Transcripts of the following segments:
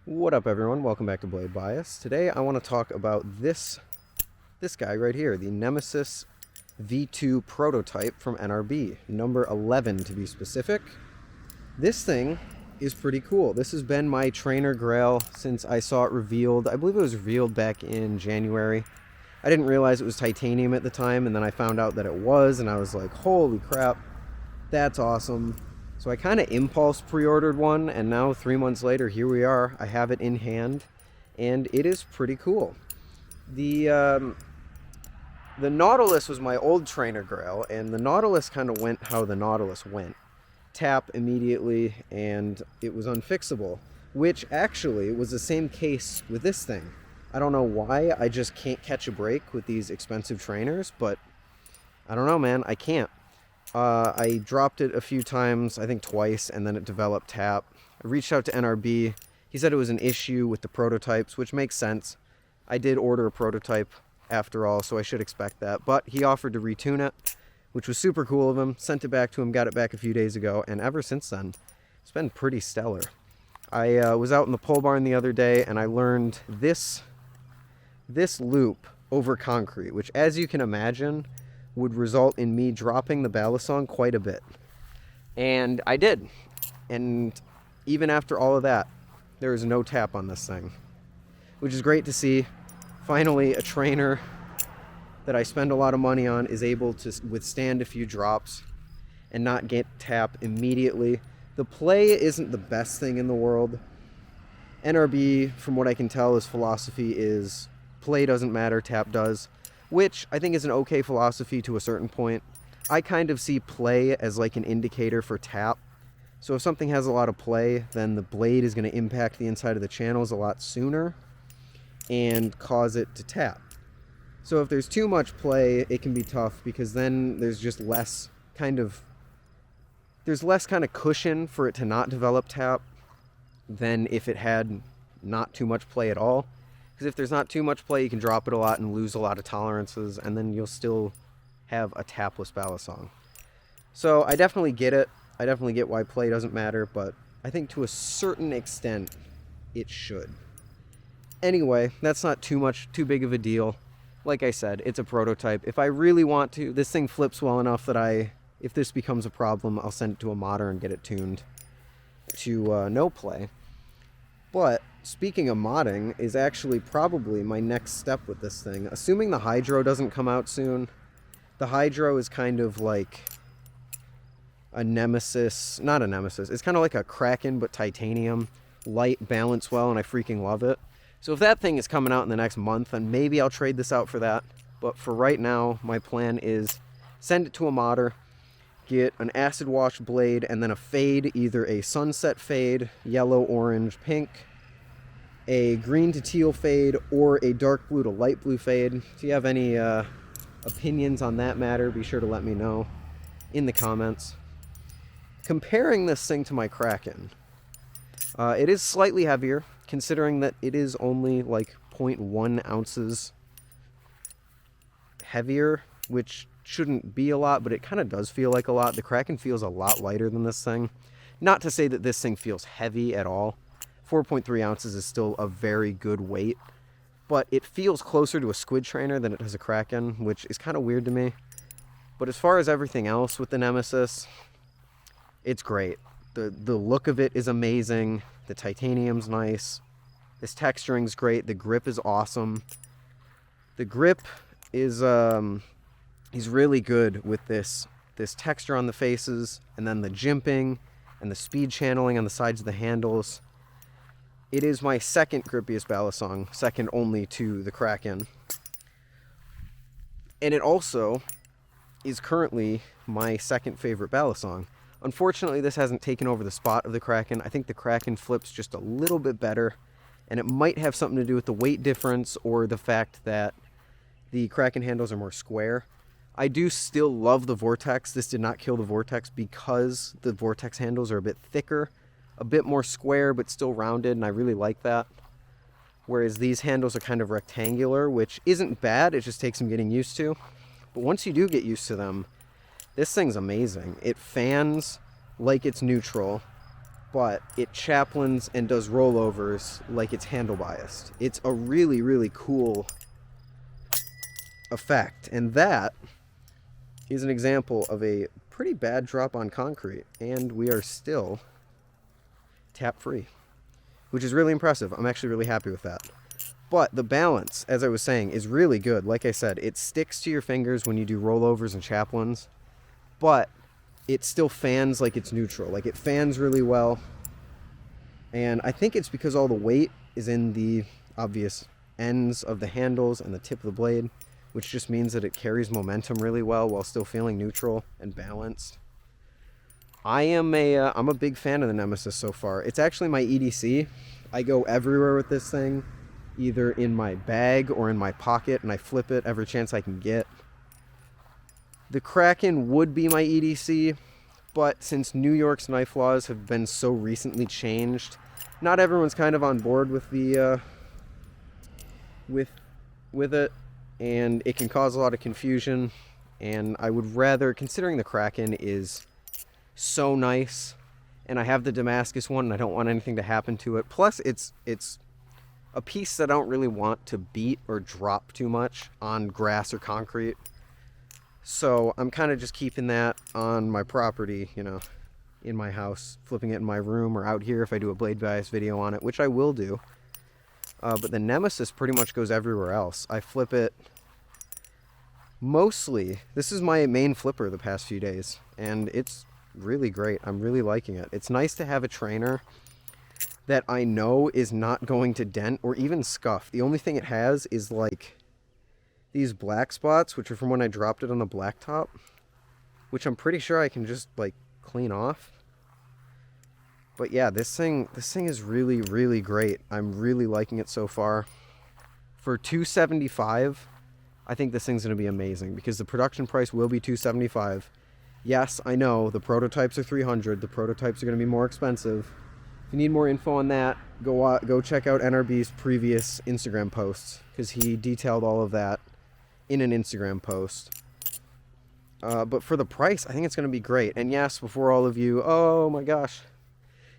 What up, everyone? Welcome back to Blade Bias. Today I want to talk about this guy right here, the Nemesis V2 prototype from NRB, number 11 to be specific. This thing is pretty cool. This has been my trainer grail since I saw it revealed. I believe it was revealed back in January. I didn't realize it was titanium at the time, and then I found out that it was, and I was like, holy crap, that's awesome. So I kind of impulse pre-ordered one, and now 3 months later, here we are. I have it in hand, and it is pretty cool. The Nautilus was my old trainer grail, and the Nautilus kind of went how the Nautilus went. Tap immediately, and it was unfixable, which actually was the same case with this thing. I don't know why, I just can't catch a break with these expensive trainers, but I don't know, man, I can't. I dropped it a few times, I think twice, and then it developed tap. I reached out to NRB. He said it was an issue with the prototypes, which makes sense. I did order a prototype after all, so I should expect that. But he offered to retune it, which was super cool of him. Sent it back to him, got it back a few days ago, and ever since then, it's been pretty stellar. I was out in the pole barn the other day, and I learned this loop over concrete, which, as you can imagine, would result in me dropping the balisong quite a bit. And I did. And even after all of that, there is no tap on this thing, which is great to see. Finally, a trainer that I spend a lot of money on is able to withstand a few drops and not get tap immediately. The play isn't the best thing in the world. NRB, from what I can tell, his philosophy is play doesn't matter, tap does, which I think is an okay philosophy to a certain point. I kind of see play as like an indicator for tap. So if something has a lot of play, then the blade is going to impact the inside of the channels a lot sooner and cause it to tap. So if there's too much play, it can be tough because then there's just less kind of cushion for it to not develop tap than if it had not too much play at all. Because if there's not too much play, you can drop it a lot and lose a lot of tolerances, and then you'll still have a tapless balisong. So I definitely get it. I definitely get why play doesn't matter, but I think to a certain extent, it should. Anyway, that's not too big of a deal. Like I said, it's a prototype. If I really want to, this thing flips well enough that if this becomes a problem, I'll send it to a modder and get it tuned to no play. But speaking of modding is actually probably my next step with this thing. Assuming the Hydro doesn't come out soon. The Hydro is kind of like a Nemesis, not a Nemesis. It's kind of like a Kraken, but titanium. Light, balance well, and I freaking love it. So if that thing is coming out in the next month, then maybe I'll trade this out for that. But for right now, my plan is send it to a modder, get an acid wash blade, and then a fade, either a sunset fade, yellow, orange, pink, a green to teal fade, or a dark blue to light blue fade. If you have any opinions on that matter, be sure to let me know in the comments. Comparing this thing to my Kraken, it is slightly heavier, considering that it is only like 0.1 ounces heavier, which shouldn't be a lot, but it kind of does feel like a lot. The Kraken feels a lot lighter than this thing. Not to say that this thing feels heavy at all. 4.3 ounces is still a very good weight, but it feels closer to a squid trainer than it does a Kraken, which is kind of weird to me. But as far as everything else with the Nemesis, it's great. The look of it is amazing. The titanium's nice. This texturing's great. The grip is awesome. The grip is he's really good with this texture on the faces, and then the jimping and the speed channeling on the sides of the handles. It is my second grippiest balisong, second only to the Kraken. And it also is currently my second favorite balisong. Unfortunately, this hasn't taken over the spot of the Kraken. I think the Kraken flips just a little bit better, and it might have something to do with the weight difference or the fact that the Kraken handles are more square. I do still love the Vortex. This did not kill the Vortex because the Vortex handles are a bit thicker, a bit more square, but still rounded, and I really like that. Whereas these handles are kind of rectangular, which isn't bad, it just takes some getting used to. But once you do get used to them, this thing's amazing. It fans like it's neutral. but it chaplains and does rollovers like it's handle biased. It's a really, really cool effect, and that is an example of a pretty bad drop on concrete, and we are still tap free, which is really impressive. I'm actually really happy with that. But the balance, as I was saying, is really good. Like I said, it sticks to your fingers when you do rollovers and chaplains, but it still fans like it's neutral. Like, it fans really well. And I think it's because all the weight is in the obvious ends of the handles and the tip of the blade, which just means that it carries momentum really well while still feeling neutral and balanced. I'm a big fan of the Nemesis so far. It's actually my EDC. I go everywhere with this thing, either in my bag or in my pocket, and I flip it every chance I can get. The Kraken would be my EDC, but since New York's knife laws have been so recently changed, not everyone's kind of on board with the with it, and it can cause a lot of confusion. And I would rather, considering the Kraken is so nice, and I have the Damascus one, and I don't want anything to happen to it. Plus, it's a piece that I don't really want to beat or drop too much on grass or concrete. So I'm kind of just keeping that on my property, you know, in my house, flipping it in my room or out here if I do a blade bias video on it, which I will do. But the Nemesis pretty much goes everywhere else. I flip it mostly. This is my main flipper the past few days, and it's really great. I'm really liking it. It's nice to have a trainer that I know is not going to dent or even scuff. The only thing it has is like these black spots, which are from when I dropped it on the blacktop, which I'm pretty sure I can just like clean off. But yeah, this thing is really, really great. I'm really liking it so far. For $275, I think this thing's going to be amazing because the production price will be $275. Yes, I know the prototypes are $300. The prototypes are going to be more expensive. If you need more info on that, go check out NRB's previous Instagram posts, because he detailed all of that in an Instagram post. But for the price, I think it's going to be great. And yes, before all of you, oh my gosh,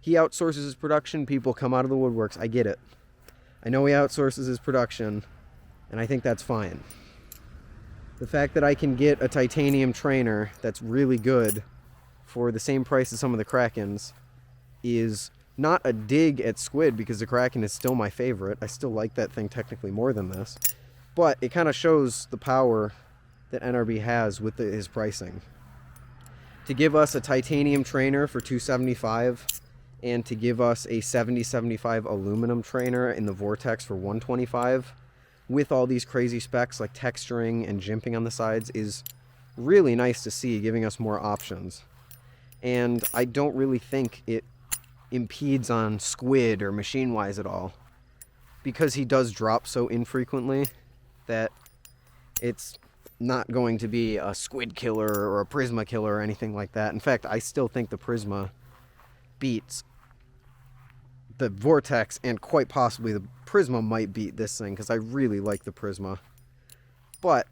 he outsources his production, people come out of the woodworks. I get it. I know he outsources his production, and I think that's fine. The fact that I can get a titanium trainer that's really good for the same price as some of the Krakens is not a dig at Squid, because the Kraken is still my favorite. I still like that thing technically more than this. But it kind of shows the power that NRB has with his pricing. To give us a titanium trainer for $275 and to give us a 7075 aluminum trainer in the Vortex for $125 with all these crazy specs like texturing and jimping on the sides is really nice to see, giving us more options. And I don't really think it impedes on Squid or Machine Wise at all, because he does drop so infrequently that it's not going to be a Squid killer or a Prisma killer or anything like that. In fact, I still think the Prisma beats the Vortex, and quite possibly the Prisma might beat this thing, because I really like the Prisma. But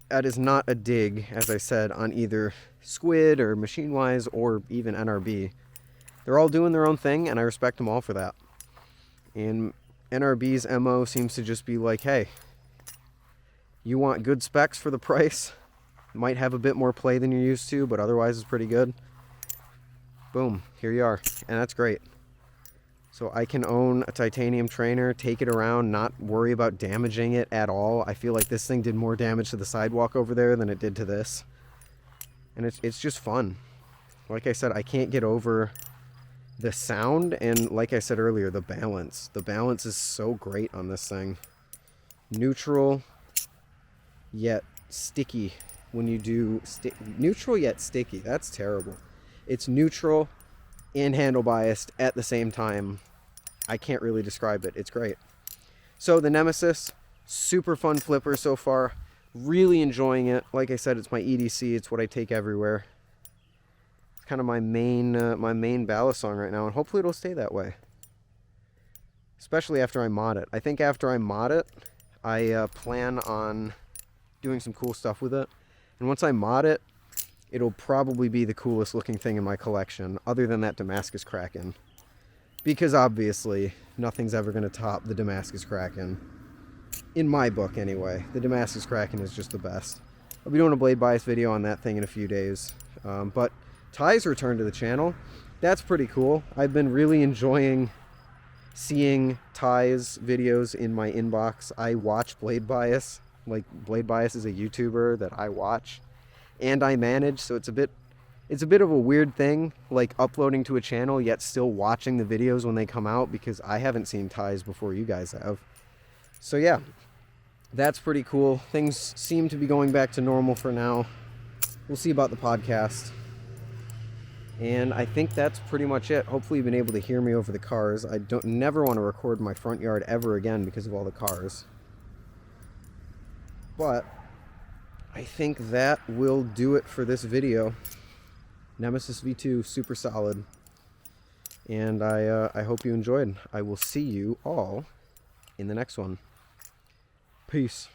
that is not a dig, as I said, on either Squid or Machine Wise or even NRB. They're all doing their own thing, and I respect them all for that. And NRB's MO seems to just be like, hey, you want good specs for the price? Might have a bit more play than you're used to, but otherwise it's pretty good. Boom, here you are. And that's great. So I can own a titanium trainer, take it around, not worry about damaging it at all. I feel like this thing did more damage to the sidewalk over there than it did to this. And it's just fun. Like I said, I can't get over the sound, and like I said earlier, the balance. The balance is so great on this thing. Neutral, yet sticky. When you do neutral yet sticky, that's terrible. It's neutral and handle biased at the same time. I can't really describe it. It's great. So the Nemesis, super fun flipper so far. Really enjoying it. Like I said, it's my EDC. It's what I take everywhere. It's kind of my main ballast song right now, and hopefully it'll stay that way. Especially after I mod it. I think after I mod it, I plan on doing some cool stuff with it. And once I mod it, it'll probably be the coolest looking thing in my collection, other than that Damascus Kraken. Because obviously, nothing's ever going to top the Damascus Kraken. In my book, anyway. The Damascus Kraken is just the best. I'll be doing a blade bias video on that thing in a few days. But Ty's return to the channel, that's pretty cool. I've been really enjoying seeing Ty's videos in my inbox. I watch Blade Bias. Like, Blade Bias is a YouTuber that I watch and I manage, so it's a bit of a weird thing, like uploading to a channel yet still watching the videos when they come out, because I haven't seen Ty's before you guys have. So yeah, that's pretty cool. Things seem to be going back to normal for now. We'll see about the podcast. And I think that's pretty much it. Hopefully you've been able to hear me over the cars. I never want to record my front yard ever again because of all the cars. But I think that will do it for this video. Nemesis V2, super solid. And I hope you enjoyed. I will see you all in the next one. Peace.